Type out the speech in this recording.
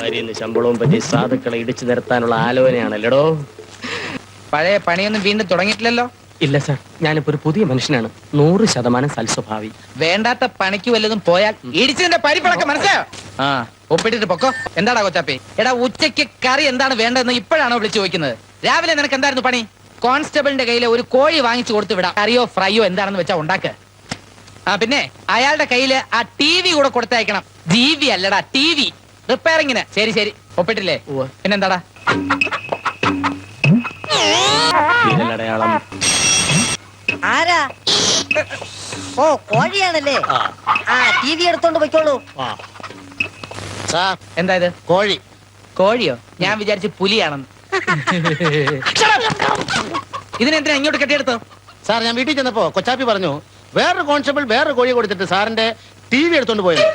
ഭാര്യന്ന് ശമ്പളവും പറ്റി സാധുക്കളെ ഇടിച്ചു നിരത്താനുള്ള ആലോചനയാണല്ലോ. പഴയ പണിയൊന്നും വീണ്ടും തുടങ്ങിയിട്ടില്ലല്ലോ? ഇല്ല സാർ, ഞാനിപ്പോ ഒരു പുതിയ മനുഷ്യനാണ്. 100% സൽസ്വഭാവി. വേണ്ടാത്ത പണിക്ക് വല്ലതും പോയാൽ ഇടിച്ചതിന്റെ പരിപ്പളൊക്കെ മനസ്സിലായോ? ആ, ഒപ്പിട്ടിട്ട് പൊക്കോ. എന്താടാ കൊച്ചാപ്പി? എടാ, ഉച്ചയ്ക്ക് കറി എന്താണ് വേണ്ടതെന്ന് ഇപ്പോഴാണോ വിളിച്ചു ചോദിക്കുന്നത്? രാവിലെ നിനക്ക് എന്തായിരുന്നു പണി? കോൺസ്റ്റബിളിന്റെ കയ്യിലെ ഒരു കോഴി വാങ്ങിച്ചു കൊടുത്തു വിടാം. കറിയോ ഫ്രൈയോ എന്താണെന്ന് വെച്ചാ ഉണ്ടാക്ക്. ആ, പിന്നെ അയാളുടെ കയ്യില് ആ TV കൂടെ കൊടുത്തയക്കണം. TV അല്ലടാ, TV റിപ്പയറിങ്ങിന്. ശരി ശരി, ഒപ്പിട്ടില്ലേ? പിന്നെന്താടാ? അടയാളം ആരാ? ഓ, കോഴിയാണല്ലേ? ആ, TV എടുത്തോണ്ട് പൊയ്ക്കോളൂ. എന്താ ഇത്? കോഴി. കോഴിയോ? ഞാൻ വിചാരിച്ചു പുലിയാണെന്ന്. ഇതിനെന്തിനാ ഇങ്ങോട്ട് കെട്ടിയെടുത്തോ? സാർ, ഞാൻ വീട്ടിൽ ചെന്നപ്പോ കൊച്ചാപ്പി പറഞ്ഞു വേറൊരു കോൺസ്റ്റബിൾ വേറൊരു കോഴി കൊടുത്തിട്ട് സാറിന്റെ TV എടുത്തോണ്ട് പോയത്.